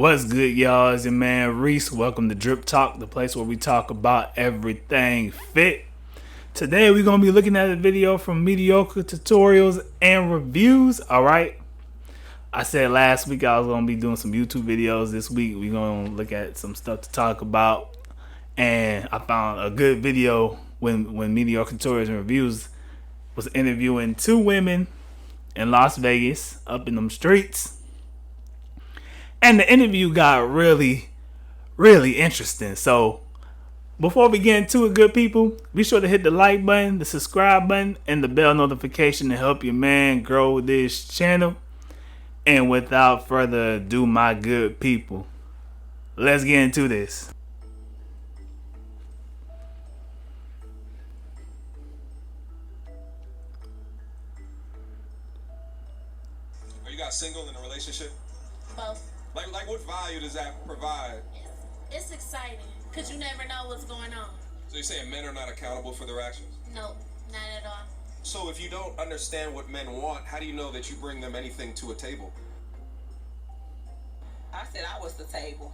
What's good, y'all? It's your man Reese. Welcome to DripTalk, the place where we talk about everything fit. Today we're gonna be looking at a video from Mediocre tutorials and reviews. Alright. I said last week I was gonna be doing some YouTube videos. This week we're gonna look at some stuff to talk about. And I found a good video when Mediocre tutorials and reviews was interviewing two women in Las Vegas, up in them streets. And the interview got really interesting. So before we get into it, good people, be sure to hit the like button, the subscribe button, and the bell notification to help your man grow this channel. And without further ado, my good people, let's get into this. Are you guys single in a relationship? Both. Like what value does that provide? It's exciting because you never know what's going on. So you're saying men are not accountable for their actions? No, not at all. So if you don't understand what men want, how do you know that you bring them anything to a table? I said I was the table.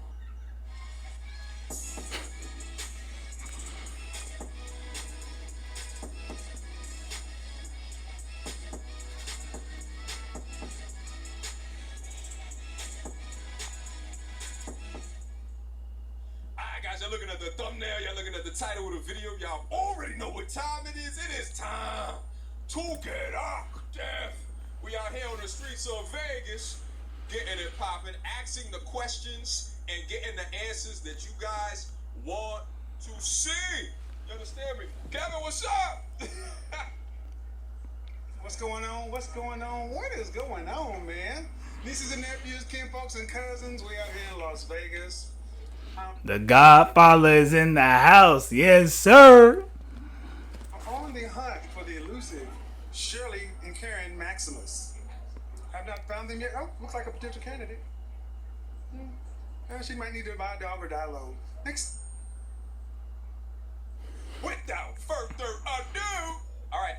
Y'all looking at the thumbnail, y'all looking at the title of the video, y'all already know what time it is. It is time to get active. We out here on the streets of Vegas, getting it popping, asking the questions and getting the answers that you guys want to see. You understand me? Kevin, what's up? What's going on? What's going on? What is going on, man? Nieces and nephews, kinfolks and cousins, we out here in Las Vegas. The Godfather is in the house. Yes, sir. I'm on the hunt for the elusive Shirley and Karen Maximus. I've not found them yet. Oh, looks like a potential candidate. She might need to buy a dog or die low. Next. Without further ado, all right.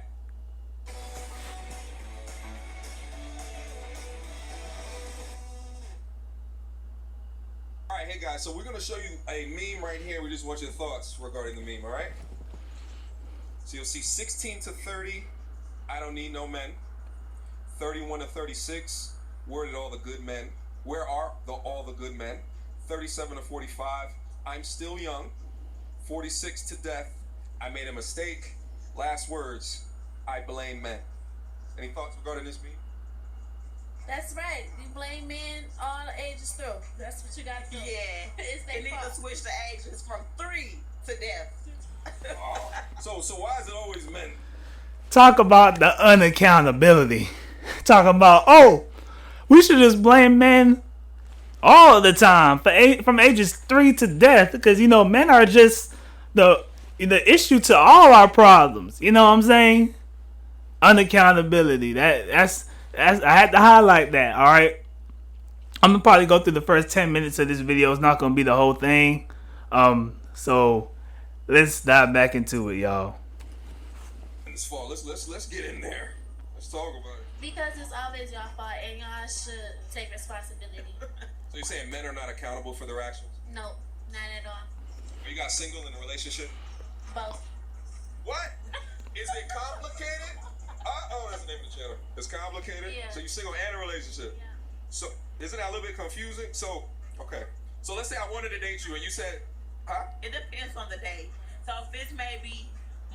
Alright, hey guys, so we're going to show you a meme right here. We just want your thoughts regarding the meme, alright? So you'll see 16 to 30, I don't need no men. 31 to 36, where did all the good men? Where are all the good men? 37 to 45, I'm still young. 46 to death, I made a mistake. Last words, I blame men. Any thoughts regarding this meme? That's right. You blame men all ages through. That's what you got to do. Yeah. It's They their need to fault. switch the ages from 3 to death. Oh, so why is it always men? Talk about the unaccountability. Talk about, oh, we should just blame men all the time from ages 3 to death, because you know men are just the issue to all our problems. You know what I'm saying? Unaccountability. That's I had to highlight that. All right. I'm gonna probably go through the first 10 minutes of this video. It's not gonna be the whole thing. So let's dive back into it, y'all. This fall, let's get in there. Let's talk about it. Because it's always y'all fault and y'all should take responsibility. So you're saying men are not accountable for their actions? No, not at all. Are you guys single in a relationship? Both. What? Is it complicated? Oh, that's the name of the channel. It's complicated? Yeah. So you're single and a relationship? Yeah. So isn't that a little bit confusing? So, okay. So let's say I wanted to date you and you said, huh? It depends on the day. So if it's maybe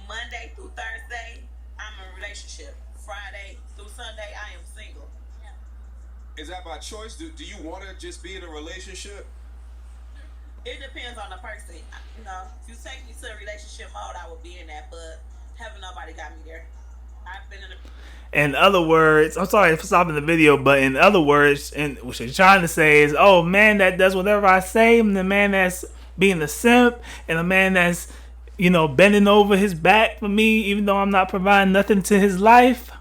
Monday through Thursday, I'm in a relationship. Friday through Sunday, I am single. Is that by choice? Do you want to just be in a relationship? It depends on the person. You know, if you take me to a relationship mode, I would be in that, but haven't nobody got me there. I've been in a... In other words, I'm sorry for stopping the video, but in other words, and what she's trying to say is, oh, man that does whatever I say, and the man that's being a simp, and a man that's, you know, bending over his back for me, even though I'm not providing nothing to his life.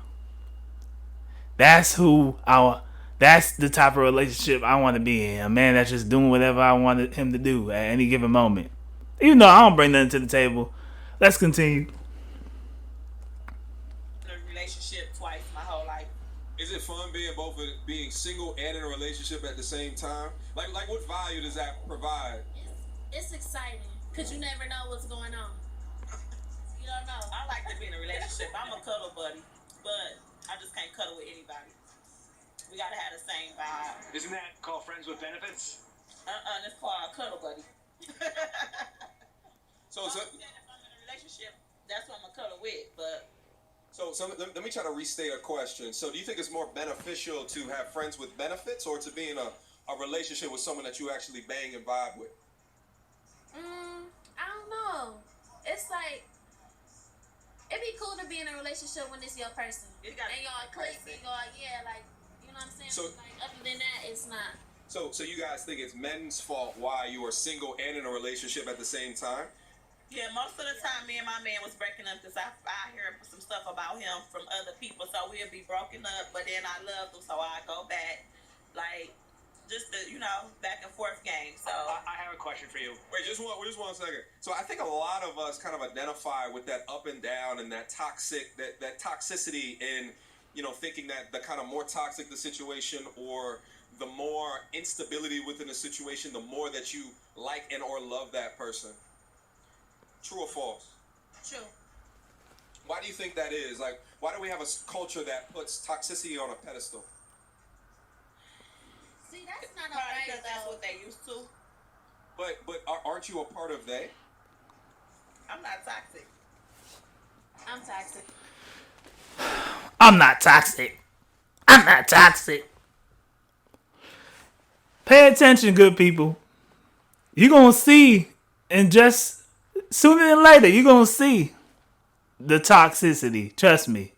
That's the type of relationship I want to be in. A man that's just doing whatever I wanted him to do at any given moment. Even though I don't bring nothing to the table. Let's continue. relationship twice my whole life. Is it fun being single and in a relationship at the same time? Like what value does that provide? It's exciting because you never know what's going on. You don't know. I like to be in a relationship. I'm a cuddle buddy, but I just can't cuddle with anybody. We gotta have the same vibe. Isn't that called friends with benefits? It's called a cuddle buddy. So if I'm in a relationship, that's what I'm gonna cuddle with. But so let me try to restate a question. So do you think it's more beneficial to have friends with benefits or to be in a relationship with someone that you actually bang and vibe with? I don't know. It's like it'd be cool to be in a relationship when it's your person. It gotta and y'all click and y'all like you know what I'm saying? So, like other than that, it's not. So you guys think it's men's fault why you are single and in a relationship at the same time? yeah, most of the time, me and my man was breaking up because I hear some stuff about him from other people, so we'll be broken up. But then I love him, so I go back, like just the back and forth game. So I have a question for you. Wait, just one second. So I think a lot of us kind of identify with that up and down and that toxicity in, thinking that the kind of more toxic the situation or the more instability within a situation, the more that you like and or love that person. True or false? True. Why do you think that is? Like, why do we have a culture that puts toxicity on a pedestal? See, that's not probably alright because that's though. what they used to. But aren't you a part of they? I'm not toxic. I'm toxic. I'm not toxic. I'm not toxic. Pay attention, good people. You're going to see, and just sooner than later, you're going to see the toxicity. Trust me.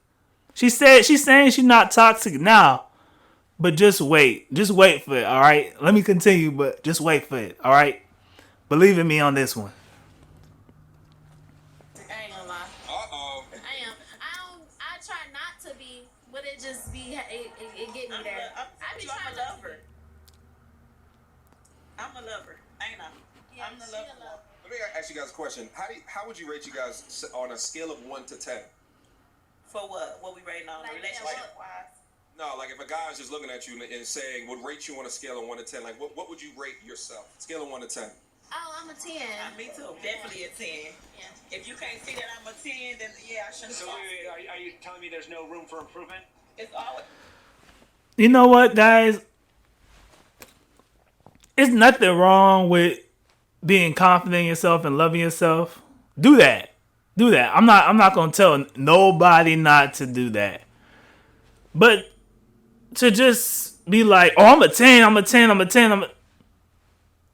She's saying she's not toxic now, but just wait. Just wait for it, all right? Let me continue, but just wait for it, all right? Believe in me on this one. I ain't gonna lie. Uh-oh. I am. I try not to be, but it just be it get me there. I be I'm trying a not to lover. I'm a lover, ain't I? be. Yeah, I'm the she lover. a lover. Let me ask you guys a question. How would you rate you guys on a scale of 1 to 10? For what? What we rating on? Like, Relationship wise? No, like if a guy is just looking at you and saying, would rate you on a scale of 1 to 10, like what would you rate yourself? Scale of 1 to 10. Oh, I'm a 10. Me too. Definitely a 10. Yeah. If you can't see that I'm a 10, then yeah, I shouldn't. So wait, are you telling me there's no room for improvement? It's always. You know what, guys? It's nothing wrong with being confident in yourself and loving yourself. Do that. Do that. I'm not gonna tell nobody not to do that. But to just be like, oh, I'm a 10.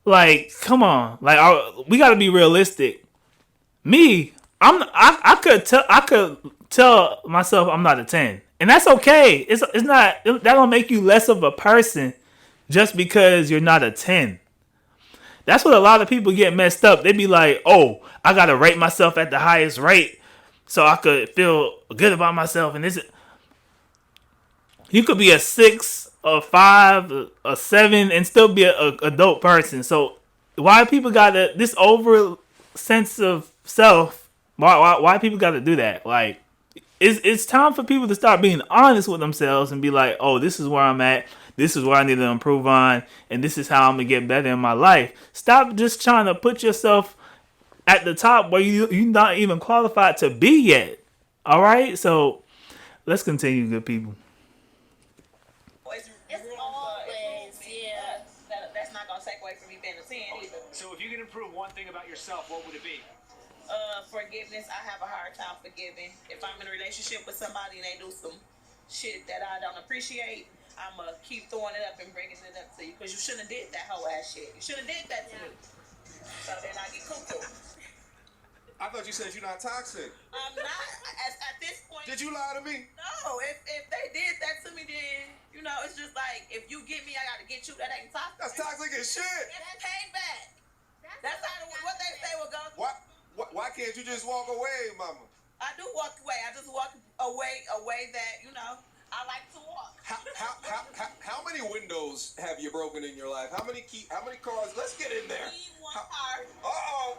Like, come on. Like, we gotta be realistic. Me, I could tell myself I'm not a 10. And that's okay. It's not, that don't make you less of a person just because you're not a 10. That's what a lot of people get messed up. They be like, oh, I gotta rate myself at the highest rate so I could feel good about myself. And you could be a 6, a 5, a 7, and still be a dope person. So why people got this over sense of self? Why people got to do that? Like, it's time for people to start being honest with themselves and be like, oh, this is where I'm at. This is where I need to improve on, and this is how I'm gonna get better in my life. Stop just trying to put yourself at the top where you're not even qualified to be yet. All right, so let's continue, good people. It's always, yeah. That's not gonna take away from me being a 10 either. So if you can improve one thing about yourself, what would it be? Forgiveness. I have a hard time forgiving. If I'm in a relationship with somebody and they do some shit that I don't appreciate, I'ma keep throwing it up and bringing it up to you because you shouldn't have did that whole ass shit. You should have did that to me. So then I get cuckoo. I thought you said you're not toxic. I'm not. At this point. Did you lie to me? No. If they did that to me, then it's just like if you get me, I gotta get you. That ain't toxic. That's toxic as shit. It's payback. That's how what they say will go. Why can't you just walk away, mama? I do walk away. I just walk away that I like to walk. How many windows have you broken in your life? How many cars? Let's get in there. One car. Uh-oh.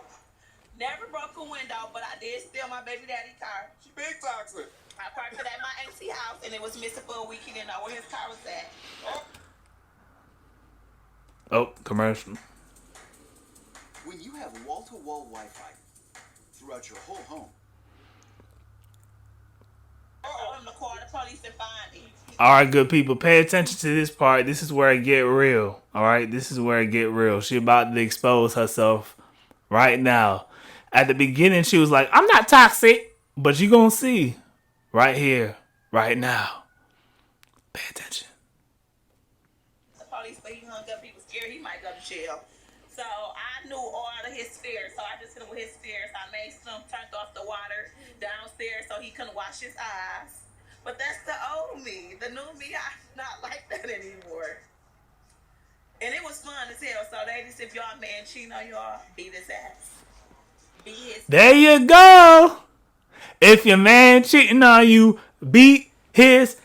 Never broke a window, but I did steal my baby daddy's car. She big toxic. I parked it at my auntie house, and it was missing for a week. He didn't know where his car was at. Oh, commercial. When you have wall-to-wall Wi-Fi throughout your whole home. Tell him to call the police and find him. All right, good people, pay attention to this part. This is where it get real. All right, this is where it get real. She about to expose herself right now. At the beginning, she was like, "I'm not toxic," but you gonna see right here, right now. Pay attention. The police, but he hung up. He was scared he might go to jail. So I knew all of his fears. So I just hit him with his fears. I made some, turned off the water downstairs so he couldn't wash his eyes. But that's the old me. The new me, I'm not like that anymore. And it was fun as hell. So ladies, if y'all man cheating on y'all, beat his ass. Beat his. There you go. If your man cheating on you, beat his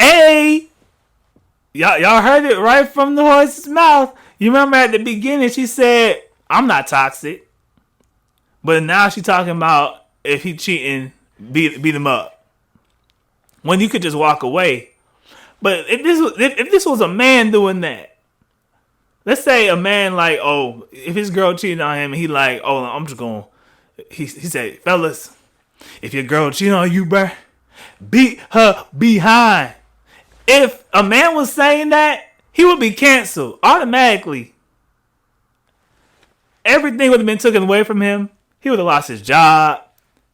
A. Y'all heard it right from the horse's mouth. You remember at the beginning she said, "I'm not toxic," but now she talking about if he cheating, beat him up. When you could just walk away. But if this was a man doing that, let's say a man like, oh, if his girl cheated on him and he like, oh, I'm just going, he said, "Fellas, if your girl cheated on you, bruh, beat her behind." If a man was saying that, he would be canceled automatically. Everything would have been taken away from him. He would have lost his job.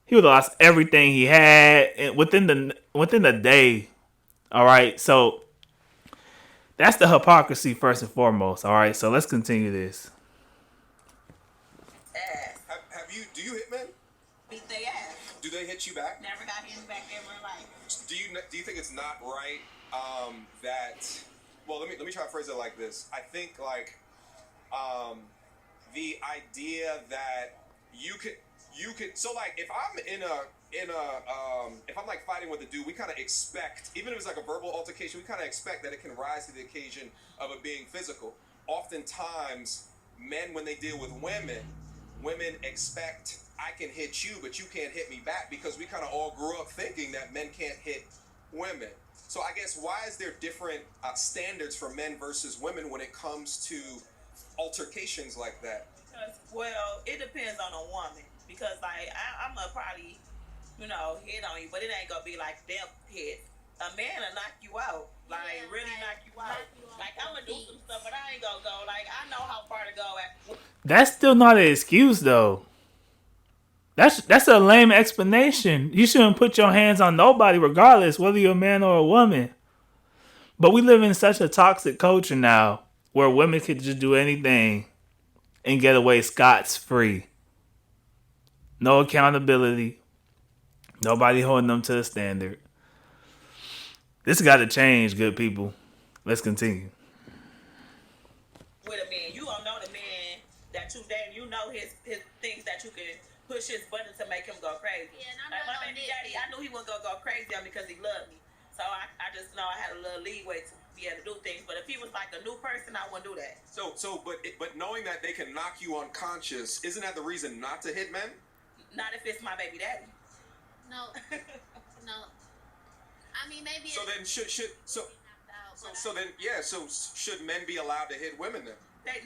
He would have lost everything he had within the day. All right, so that's the hypocrisy first and foremost. All right, so let's continue this. Have you? Do you hit men? Beat their ass. Do they hit you back? Never got hit back ever in life. Do you think it's not right that? Well, let me try to phrase it like this. I think like the idea that you could so like if I'm if I'm like fighting with a dude, we kind of expect, even if it's like a verbal altercation, we kind of expect that it can rise to the occasion of it being physical. Oftentimes, men, when they deal with women expect, I can hit you, but you can't hit me back, because we kind of all grew up thinking that men can't hit women. So I guess, why is there different standards for men versus women when it comes to altercations like that? Because, well, it depends on a woman. Because like I'm gonna probably, hit on you, but it ain't gonna be like them hit. A man will knock you out, really knock you out. Like I'm gonna do some stuff, but I ain't gonna go. Like I know how far to go at. That's still not an excuse, though. That's a lame explanation. You shouldn't put your hands on nobody, regardless whether you're a man or a woman. But we live in such a toxic culture now, where women could just do anything and get away scot-free. No accountability. Nobody holding them to the standard. This got to change, good people. Let's continue. With a man, you gonna know the man that you dating. You know his things that you can push his button to make him go crazy. Yeah, and I'm like not my on baby this. daddy, I knew he wasn't gonna go crazy on me because he loved me. So I just know I had a little leeway to be able to do things. But if he was like a new person, I wouldn't do that. But knowing that they can knock you unconscious, isn't that the reason not to hit men? Not if it's my baby daddy. No. I mean, maybe. So then should men be allowed to hit women then?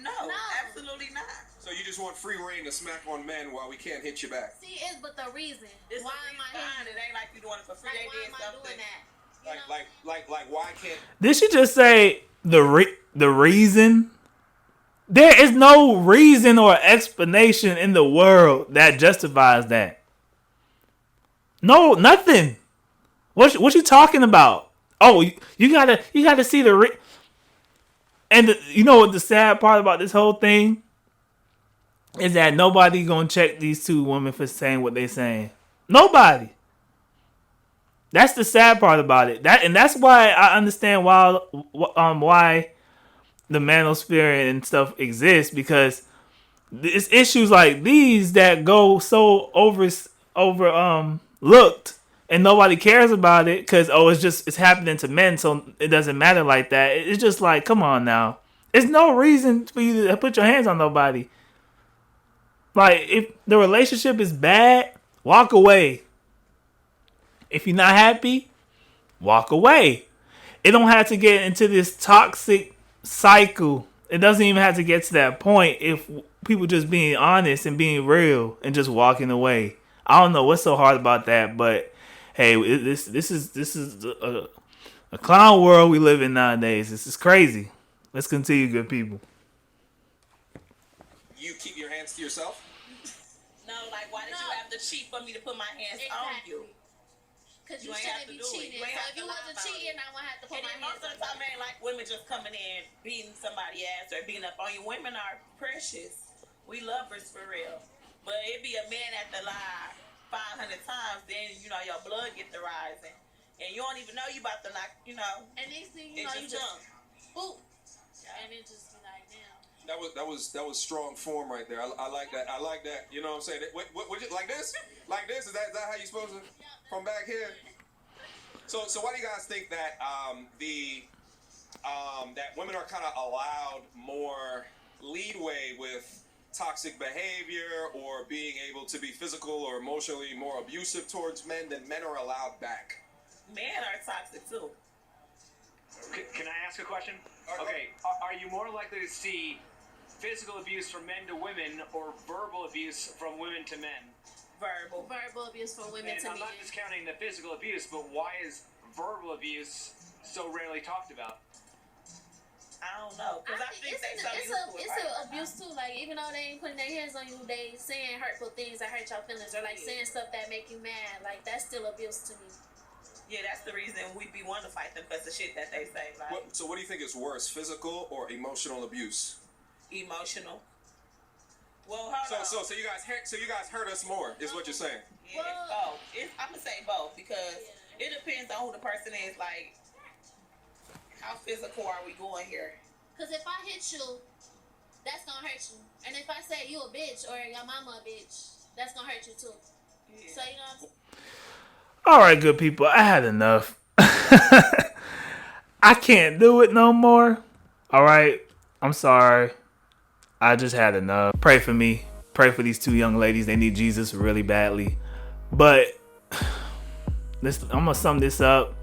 No, No. absolutely not. So you just want free reign to smack on men while we can't hit you back? See, but the reason. It's Why a am I fine. hitting? It ain't like you doing it for free. Like, They why did am I something. doing that? Like why can't? Did she just say the reason? There is no reason or explanation in the world that justifies that. No, nothing. What you talking about? Oh, you gotta see the and you know what the sad part about this whole thing is, that nobody gonna check these two women for saying what they saying. Nobody. That's the sad part about it. That's why I understand why the manosphere and stuff exists, because it's issues like these that go so overlooked and nobody cares about it because it's happening to men, so it doesn't matter like that. It's just like, come on now. There's no reason for you to put your hands on nobody. Like, if the relationship is bad, walk away. If you're not happy, walk away. It don't have to get into this toxic cycle. It doesn't even have to get to that point if people just being honest and being real and just walking away. I don't know what's so hard about that, but hey, this is a clown world we live in nowadays. This is crazy. Let's continue, good people. You keep your hands to yourself? No, like, why did you have to cheat for me to put my hands on you? Because you You ain't have shouldn't to be do it. cheating. You ain't So have if you to lie wasn't about cheating, it. I wouldn't have to put And my then hands most of on the time, you. it ain't like women just coming in, beating somebody ass or beating up on you. Women are precious. We lovers for real. But it be a man at the lie 500 times, then, you know, your blood get to rising. And you don't even know you about to knock, you know. And next thing you It's know, you just just boop. And it just be like, damn. That was strong form right there. I like that. I like that. You know what I'm saying? What like this? Like this? Is that how you supposed to? From back here? So why do you guys think that that women are kind of allowed more leadway with toxic behavior or being able to be physical or emotionally more abusive towards men than men are allowed back? Men are toxic too. Can I ask a question? Okay, are you more likely to see physical abuse from men to women or verbal abuse from women to men? Verbal abuse from women And to I'm men. not discounting the physical abuse, but why is verbal abuse so rarely talked about? I don't know. Because I think they so used to it. It's an abuse too. Like, even though they ain't putting their hands on you, they saying hurtful things that hurt your feelings, or like saying stuff that make you mad. Like, that's still abuse to me. Yeah, that's the reason we be wanting to fight them because the shit that they say. Like, So what do you think is worse, physical or emotional abuse? emotional. Well, hold on. So you guys hurt us more, is what you're saying? Yeah, it's both. I'm gonna say both because it depends on who the person is. Like, how physical are we going here? Because if I hit you, that's gonna hurt you. And if I say you a bitch or your mama a bitch, that's gonna hurt you too. Yeah. So you know what I'm saying? All right, good people. I had enough. I can't do it no more. All right. I'm sorry. I just had enough. Pray for me. Pray for these two young ladies. They need Jesus really badly. But I'm going to sum this up.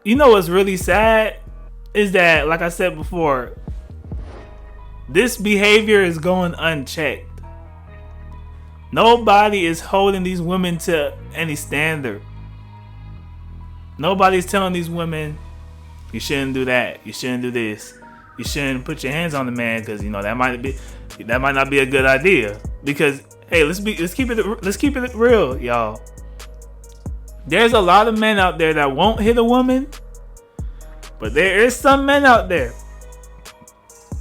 You know what's really sad is that, like I said before, this behavior is going unchecked. Nobody is holding these women to any standard. Nobody's telling these women, you shouldn't do that. You shouldn't do this. You shouldn't put your hands on the man because, you know, that might not be a good idea. Because, hey, let's keep it real, y'all. There's a lot of men out there that won't hit a woman, but there is some men out there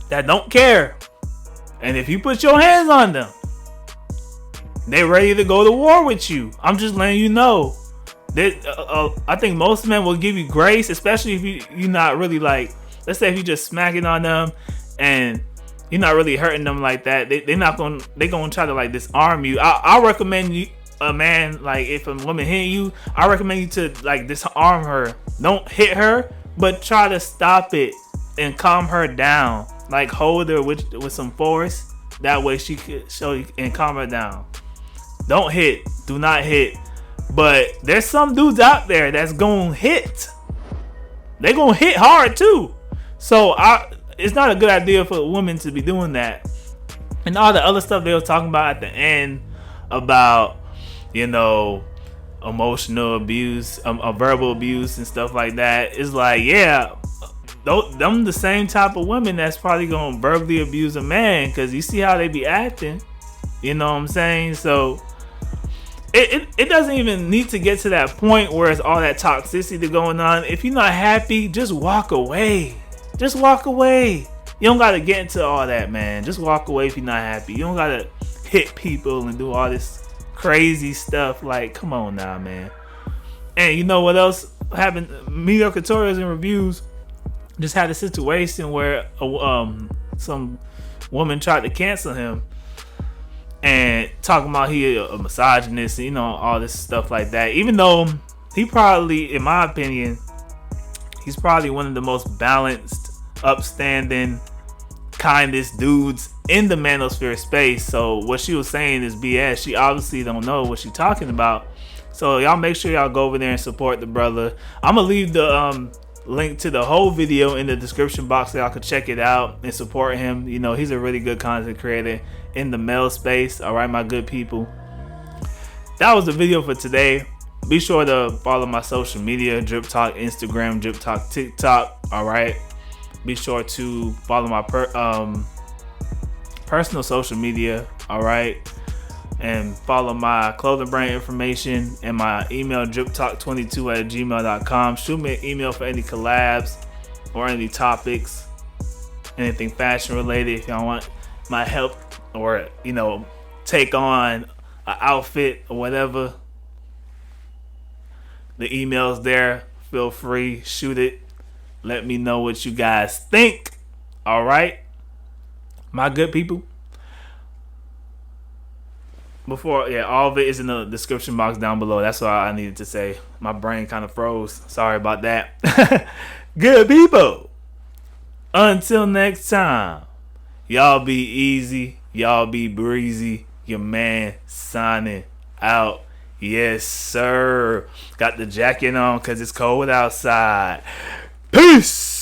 that don't care. And if you put your hands on them, they're ready to go to war with you. I'm just letting you know. I think most men will give you grace, especially if you're not really like, let's say if you just smacking on them and you're not really hurting them like that. They're gonna try to like disarm you. I recommend you, a man, like if a woman hit you, I recommend you to like disarm her. Don't hit her, but try to stop it and calm her down. Like hold her with some force. That way she could show you and calm her down. Don't hit. Do not hit. But there's some dudes out there that's gonna hit. They gonna hit hard too. So it's not a good idea for a woman to be doing that. And all the other stuff they were talking about at the end about, you know, emotional abuse, verbal abuse and stuff like that. It's like, yeah, them the same type of women that's probably gonna verbally abuse a man because you see how they be acting. You know what I'm saying? So it doesn't even need to get to that point where it's all that toxicity going on. If you're not happy, just walk away. Just walk away. You don't gotta get into all that, man. Just walk away if you're not happy. You don't gotta hit people and do all this crazy stuff. Like, come on now, man. And you know what else happened? Mediocre tutorials and reviews just had a situation where some woman tried to cancel him and talking about he a misogynist, you know, all this stuff like that. Even though he probably, in my opinion, he's probably one of the most balanced, upstanding, kindest dudes in the manosphere space. So what she was saying is BS. She obviously don't know what she's talking about. So y'all make sure y'all go over there and support the brother. I'm gonna leave the link to the whole video in the description box so y'all can check it out and support him. You know, he's a really good content creator in the male space. All right, my good people. That was the video for today. Be sure to follow my social media, DripTalk Instagram, DripTalk TikTok. All right. Be sure to follow my personal social media. All right. And follow my clothing brand information and my email, driptalk22@gmail.com. Shoot me an email for any collabs or any topics, anything fashion related. If y'all want my help or, you know, take on an outfit or whatever, the email's there. Feel free, shoot it. Let me know what you guys think. All right, my good people. All of it is in the description box down below. That's all I needed to say. My brain kind of froze. Sorry about that. Good people. Until next time, y'all be easy. Y'all be breezy. Your man signing out. Yes, sir. Got the jacket on because it's cold outside. Peace.